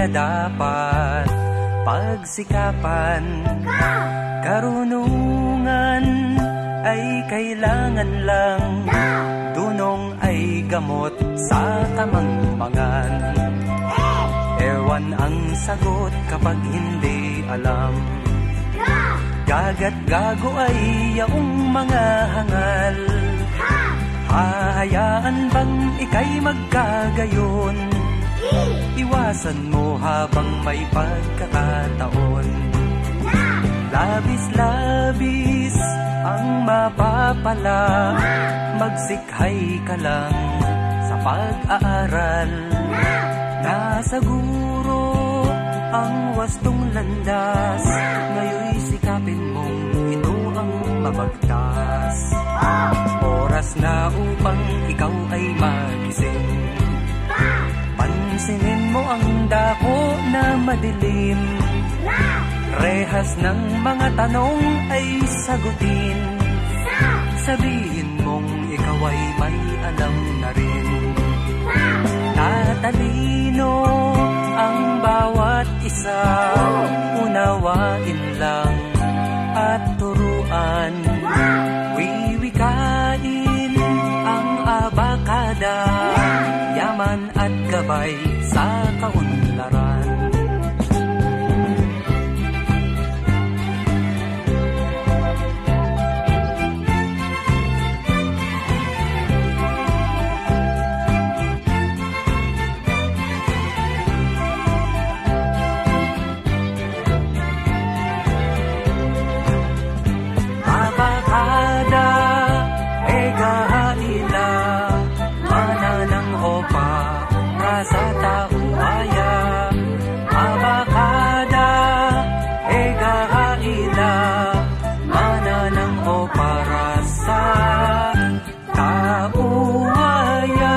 dapat pagsikapan. Karunungan ay kailangan lang, dunong ay gamot sa kamangmangan. Ewan ang sagot kapag hindi alam, gaga't gago ay yaong mga hangal. Hahayaan bang ika'y magkagayon? Iwasan mo habang may pagkakataon. Labis-labis ang mapapala, magsikhay ka lang sa pag-aaral. Nasaguro ang wastong landas, ngayon'y sikapin mong ito ang mabagtas. Oras na upang ikaw ay magising, pansinin mo ang dako na madilim. Rehas ng mga tanong ay sagutin, sabihin mong ikaw ay may alam na rin. Tatalino ang bawat isa, unawain lang at turuan. Wiwikain ang abakada, yaman at gabay sa kaunlaran. Sa tao aya, abakada, egahaila, mananang o para sa tao aya.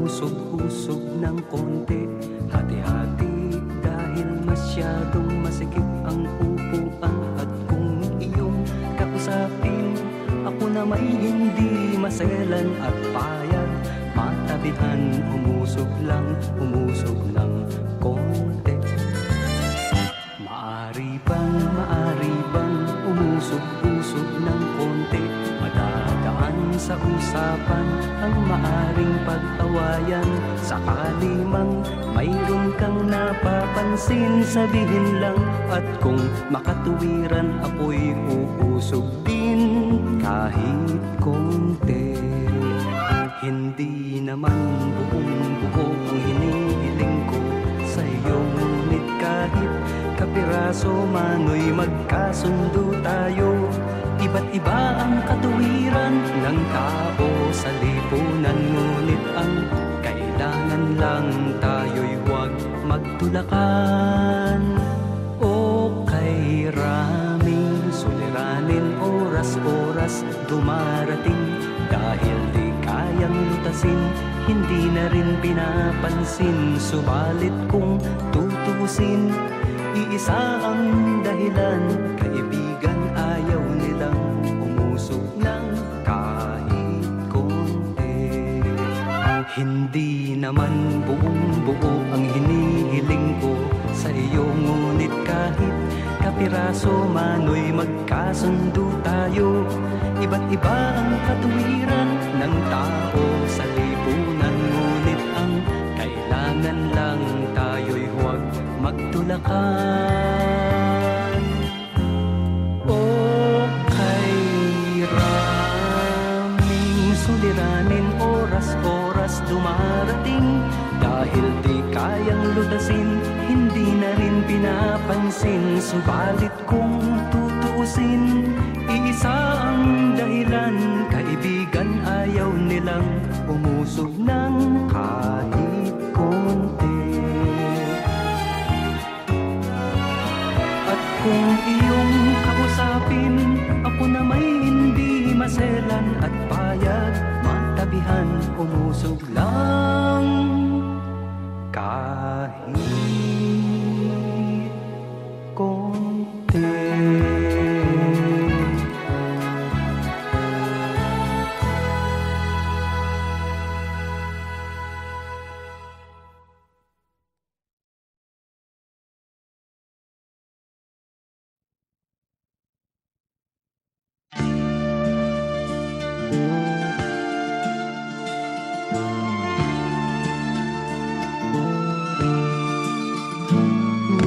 Usog-usog ng konti, hati-hati dahil masyadong masikip ang upuan. At kung iyong kausapin, ako na may hindi maselan at payag, matabihan, umusog ng konti. Maari bang umusog-usog ng konti, madadaan sa usapan ang maaring pag-awayan. Sakali mang mayroon kang napapansin, sabihin lang, at kung makatuwiran ako'y uusog din kahit konti. Hindi naman buong-buo ang hinihiling ko sa iyo, ngunit kahit kapiraso mano'y magkasundo tayo. Iba't iba ang katuwiran ng tao sa lipunan, ngunit ang kailangan lang tayo'y huwag magtulakan. O kay raming suliranin, oras-oras dumarating, dahil di kayang lutasin, hindi na rin pinapansin. Subalit kung tutusin, iisa ang dahilan, kaibigan, ayaw nilang umusog ng kahit konti. Hindi naman buong-buo ang hinihiling ko sa iyo, ngunit kahit kapiraso mano'y magkasundo tayo. Iba't iba ang katuwiran ng tao sa lipunan, ngunit ang kailangan lang tayo'y huwag magtulakan. O kay raming suliranin, oras-oras dumarating, dahil di kayang lutasin, hindi na rin pinapansin. Subalit kung tutuusin, iisa ang dahilan, kaibigan, ayaw nilang umusog ng kahit konti. maselan at payag, matabihan, umusog lang kahit konti.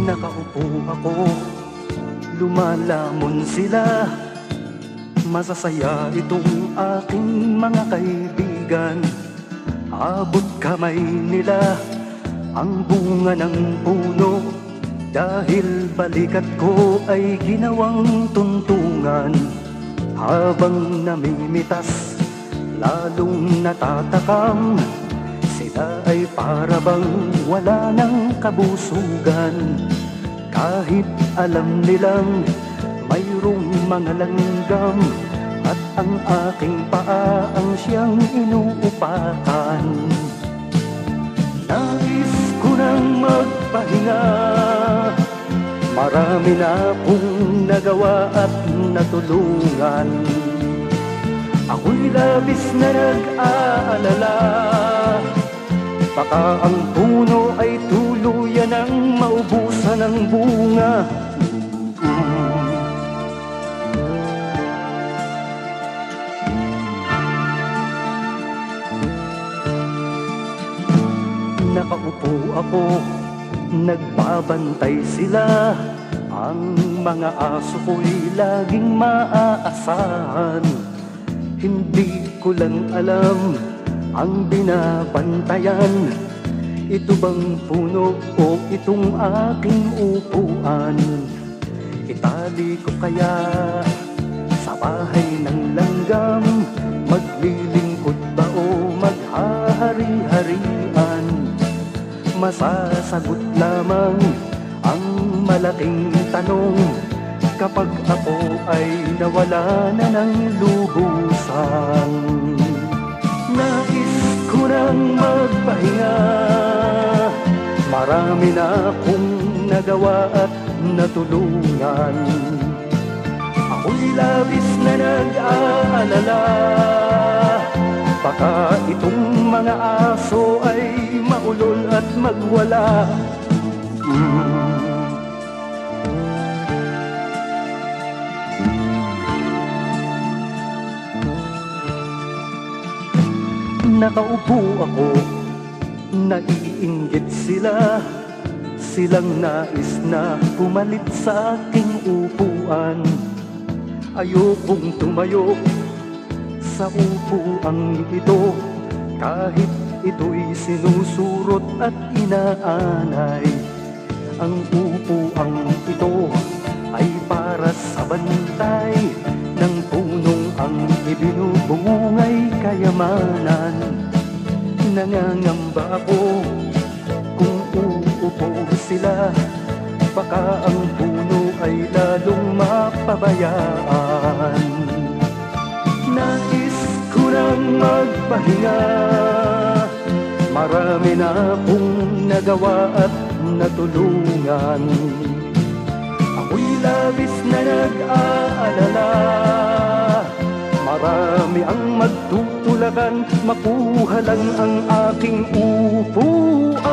Nakaupo ako, lumalamon sila. Masasaya itong aking mga kaibigan. Abot kamay nila ang bunga ng puno, dahil balikat ko ay ginawang tuntungan. Habang namimitas, lalong natatakam, sila ay para bang wala ng kabusugan. Kahit alam nilang mayroong mga langgam, at ang aking paa ang siyang inuupakan. Nais ko nang magpahinga, marami na akong nagawa at natulungan. Ako'y labis na nag-aalala, baka ang puno ay tuluyan ng maubusan ng bunga. Nakaupo ako, nagbabantay sila. Ang mga aso ko'y laging maaasahan. Hindi ko lang alam ang binabantayan. Ito bang puno o itong aking upuan? Itali ko kaya sa bahay ng langgam? Maglilingkod ba o maghahari-harian? Masasagot lamang ang malaking tanong kapag ako ay nawala na ng lubusan. Nais ko nang magpahinga, marami na akong nagawa at natulungan. Ako'y labis na nag-aalala, baka itong mga aso ay maulol at magwala. Nakaupo ako, naiinggit sila. Silang nais na pumalit sa aking upuan. Ayokong tumayo sa upuang ito, kahit ito'y sinusurot at inaanay. Ang upuang ito ay para sa bantay ng punong ang ibinubungay kayamanan. Nangangamba ako kung uupo sila, baka ang puno ay lalong mapabayaan. Nais ko nang magpahinga, marami na akong nagawa at natulungan. Ako'y labis na nag-aalala, marami ang magtutulakan, makuha lang ang aking upuan.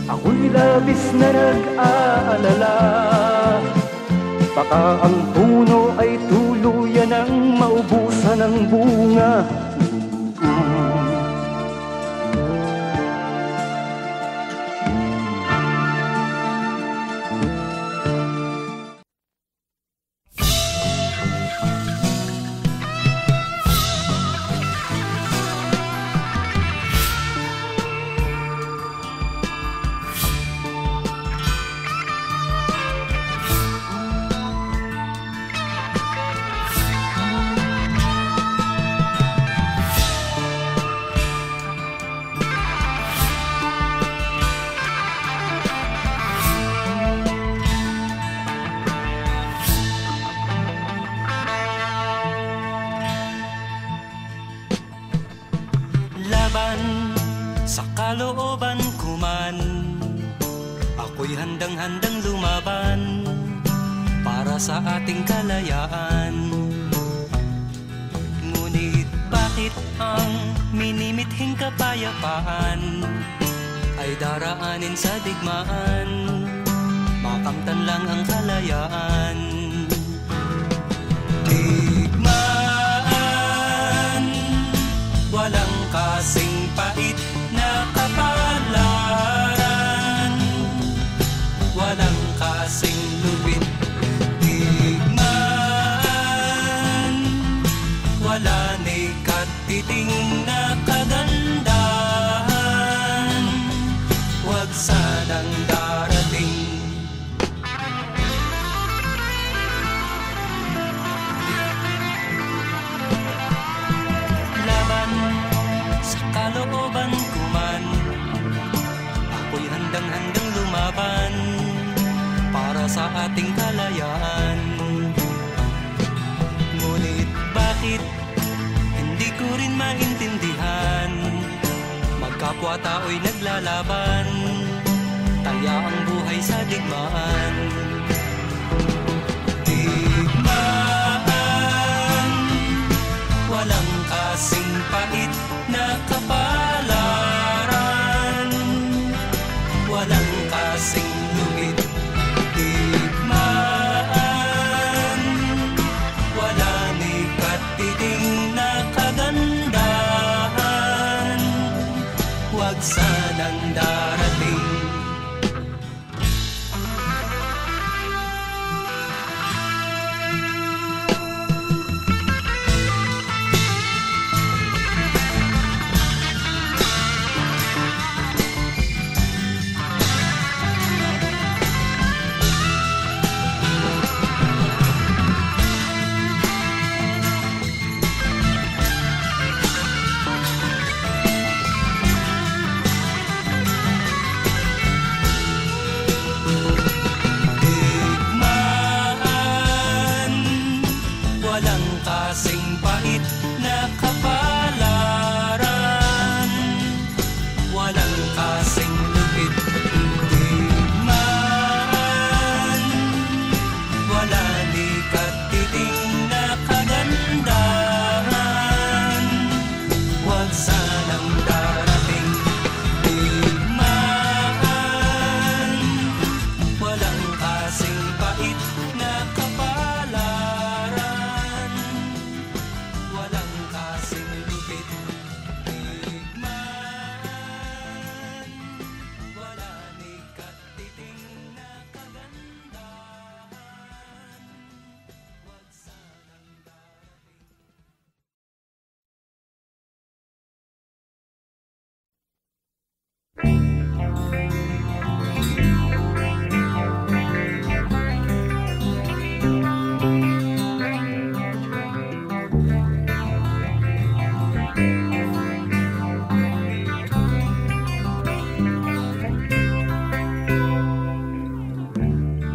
Ako'y labis na nag-aalala, baka ang puno ay tuluyan ng maubusan ng bunga. kalooban ko man, ako'y handang-handang lumaban para sa ating kalayaan. Ngunit bakit ang minimithing kapayapaan ay daraanin sa digmaan, makamtan lang ang kalayaan. Digmaan, walang kasing pait na kapalaran, walang kasing lupit. Digmaan, wala ni katiting na kagandahan, wag sanang darating. Laban sa kalooban ko man, ako'y handang-handang lumaban para sa ating kalayaan. Ngunit bakit hindi ko rin maintindihan, magkapwa tao'y naglalaban, taya ang buhay sa digmaan. Digmaan, walang kasing pait na kapalaran, walang kasing lugit. Digmaan, wala ni katiting na kagandahan, wag sanang darating. Kasing pait na kapalaran, walang kasing lupit. Digmaan, wala ni katiting na kagandahan, wag sanang darating. Digmaan, walang kasing pait na kapalaran, walang kasing lupit. Digmaan, wala ni katiting na kagandahan, wag sanang darating.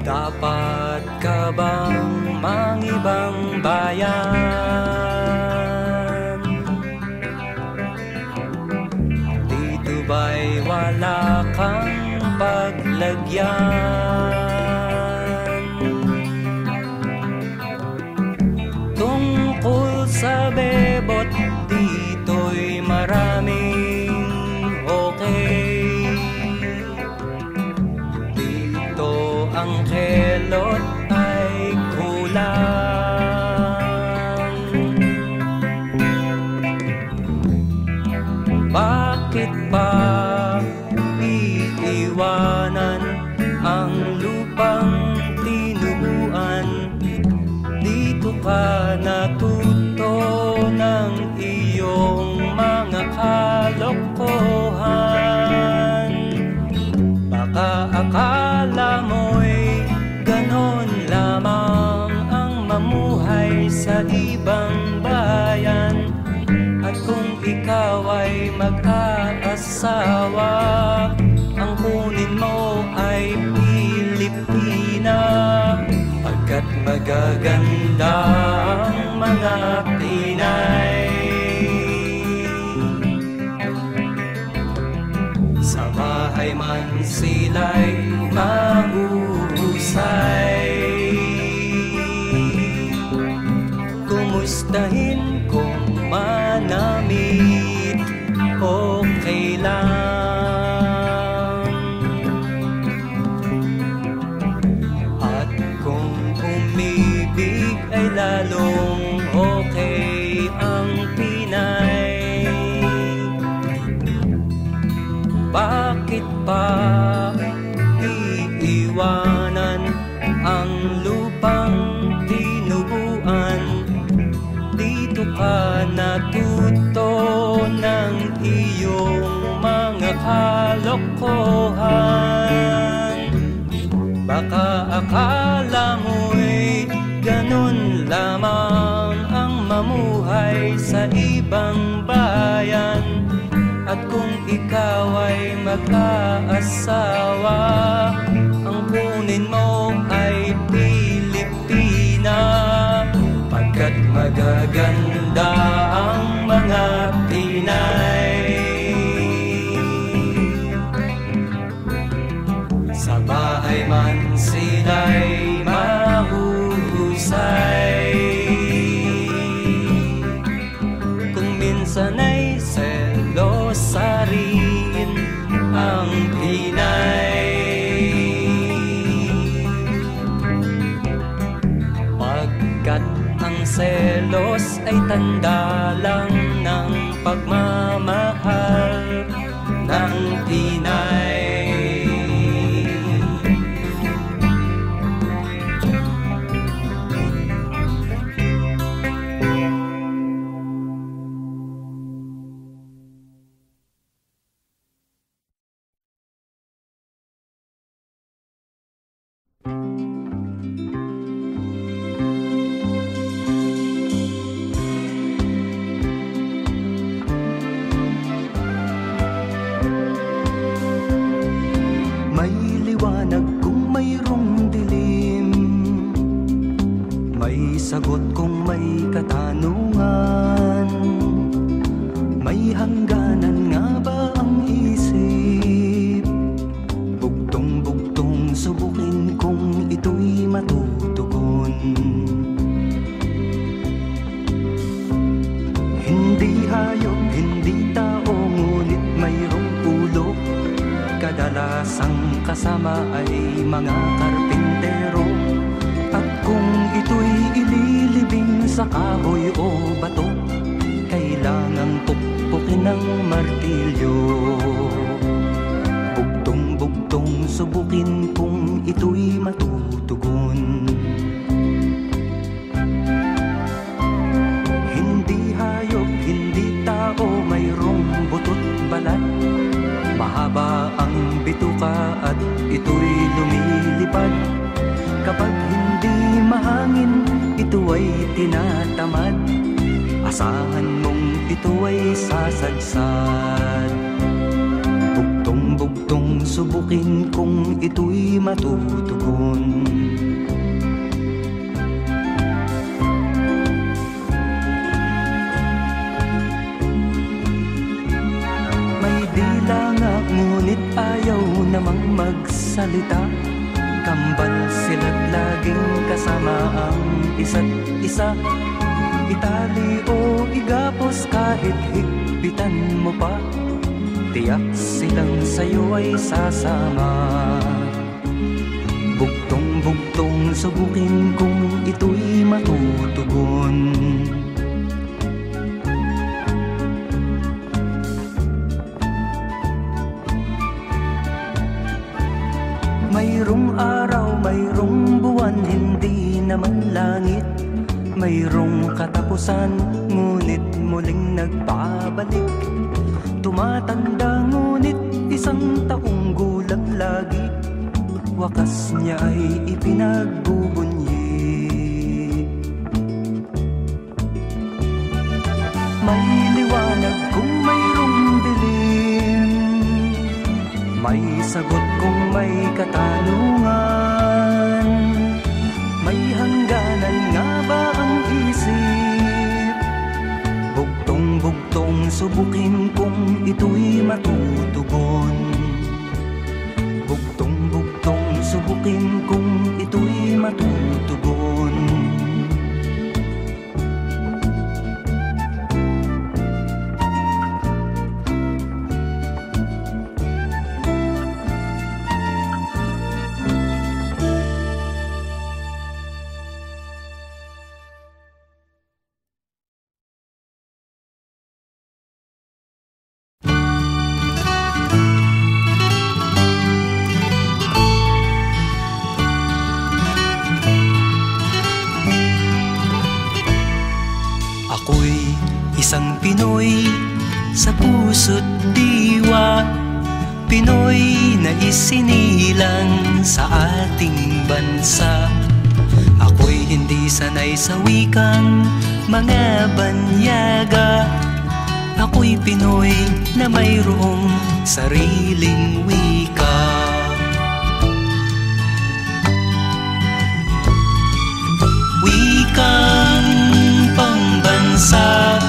Dapat ka bang mangibang bayan? Dito ba'y wala kang paglagyan? Tungkol sa bebot, dito'y maraming okay. Ang kelot ay kulang. Bakit ba iiwanan ang lupang tinubuan? Dito ka natuto ng iyong mga kalokohan. Baka akala mo'y ganon lamang ang mamuhay sa ibang bayan. At kung ikaw ay mag-aasawa, ang kunin mo ay Pilipina, pagkat magaganda ang mga Pinay. sila'y mahuhusay. Kumustahin kung manamit, okay lang. At kung umibig ay lalong okay ang Pinay. Bakit pa iiwanan ang lupang tinubuan? Dito ka natuto ng iyong mga kalokohan. Baka akala mo'y ganun lamang ang mamuhay sa ibang bayan. At kung ikaw ay mag-aasawa, ang kunin mo ay Pilipina. Pagkat magaganda ang mga Pinay. Sa bahay man sila'y mahuhusay. Kung minsan ay selosa rin ang Pinay. Pagkat ang selos ay tanda lang ng pagmamahal ng Pinay. Sagot kung may katanungan, may hangganan nga ba ang isip? Bugtong-bugtong subukin kung ito'y matutugon. Hindi hayop, hindi tao, ngunit mayroong ulo. Kadalasang kasama ay mga karpintero. At kung ito'y ililibing sa kahoy o bato, kailangang pukpukin ng martilyo. Bugtong-bugtong subukin kung ito'y matutugon. Hindi hayop, hindi tao, mayroong butot balat. Mahaba ang bituka at ito'y lumilipad. Kapag hindi mahangin, ito ay tinatamad. Asahan mong ito ay sasadsad. Bugtong-bugtong subukin kung ito'y matutugon. May dila nga ngunit ayaw namang magsalita. Kambal sila't laging kasama ang isa't isa. Itali o igapos kahit higpitan mo pa, tiyak silang sa'yo ay sasama. Bugtong-bugtong subukin kung ito'y matutugon. Mayroong araw, mayroong buwan, hindi naman langit. Mayroong katapusan, ngunit muling nagbabalik. Tumatanda ngunit isang taong gulang lagi. Wakas niya ay ipinagbubunyi. May liwanag kung mayroong dilim, may sagot kung may katanungan. May hangganan nga ba ang isip? Bugtong-bugtong subukin kung ito'y matutugon. akin kung ito'y matutugon. Ako'y isang Pinoy sa puso't diwa, Pinoy na isinilang sa ating bansa. Ako'y hindi sanay sa wikang mga banyaga, ako'y Pinoy na mayroong sariling wika. Wikang pambansa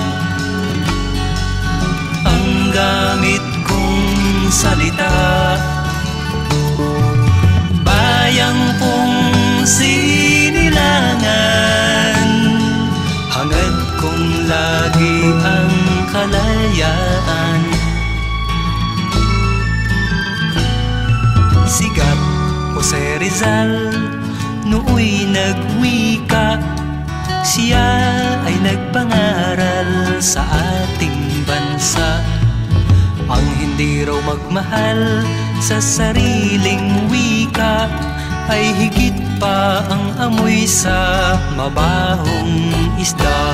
ang gamit kong salita, bayang kong sinilangan, hangad kong lagi ang kalayaan. Sigat Jose Rizal nooy nagwika, siya ay nagpangaral sa ating bansa. Ang hindi raw magmahal sa sariling wika ay higit pa ang amoy sa mabahong isda.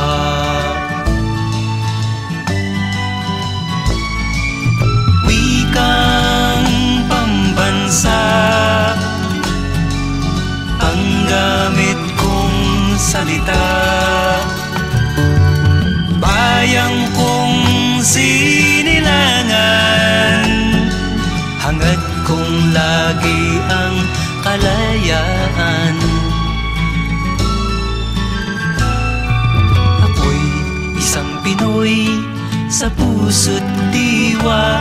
Wikang pambansa ang gamit kong salita, bayang kong sinilangan, hangad kong lagi ang kalayaan. Ako'y isang Pinoy sa puso't diwa,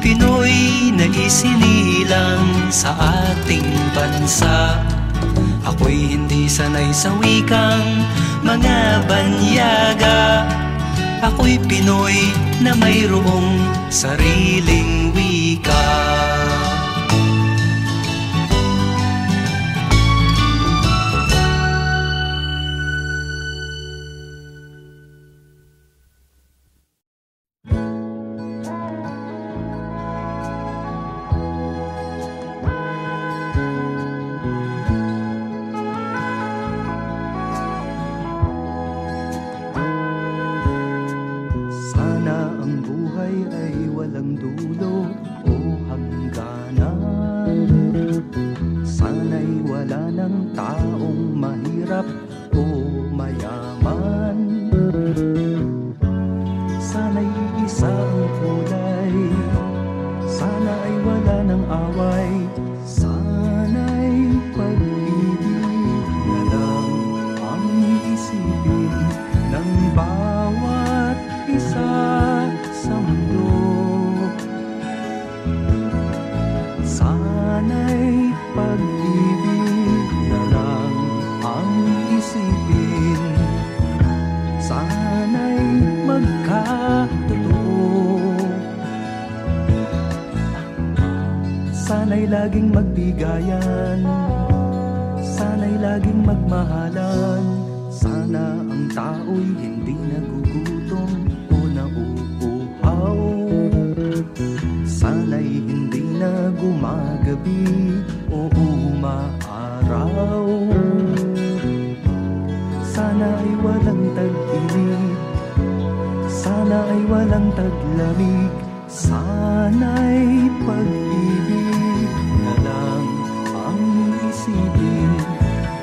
Pinoy na isinilang sa ating bansa. Ako'y hindi sanay sa wikang mga banyaga, ako'y Pinoy na mayroong sariling wika. Walang dulo o hangganan, sana'y wala ng taong mahirap o mayaman, sana'y iisa ang kulay, sana ay wala ng away, sana'y pag-ibig na lang ang iisipin ng bawat isa sa mundo. Sana'y pag-ibig na lang ang isipin, sana'y magkatotoo, sana'y laging magbigayan, sana'y laging magmahalan, sana ang tao'y hindi nagugutom o nauuhaw, sana'y hindi na gumagabi o umaaraw, sana ay walang tag-init, sana ay walang taglamig, sana'y pag-ibig na lang ang isipin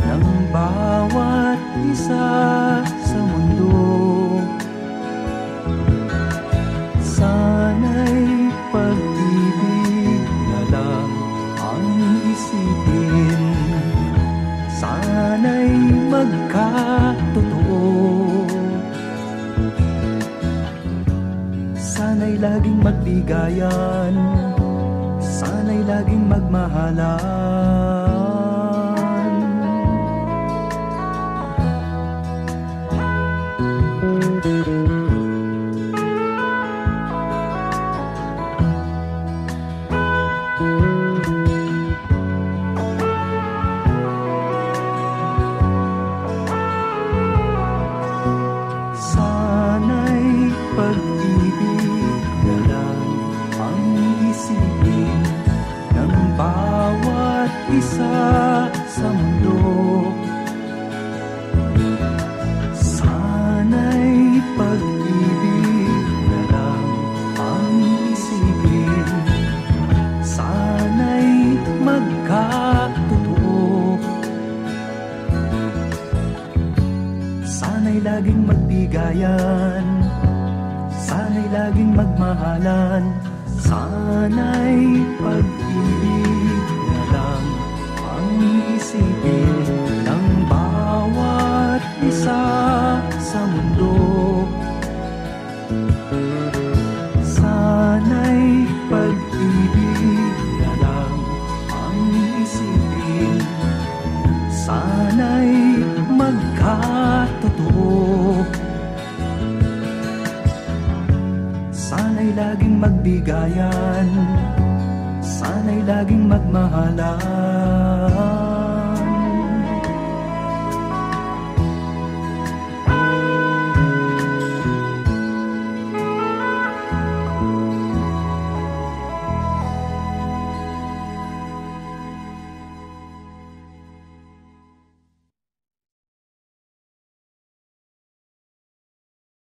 ng bawat isa sa mundo. Sana'y pag-ibig na lang ang isipin, sana'y magkatotoo, sana'y laging magbigayan, sana'y laging magmahalan. laging magmahalan, sana'y pag-ibig na lang ang isipin ng bawat isa sa mundo. Sana'y pag-ibig na lang ang isipin, sana'y magkatotoo. Sana'y laging magbigayan, sana'y laging magmahalan.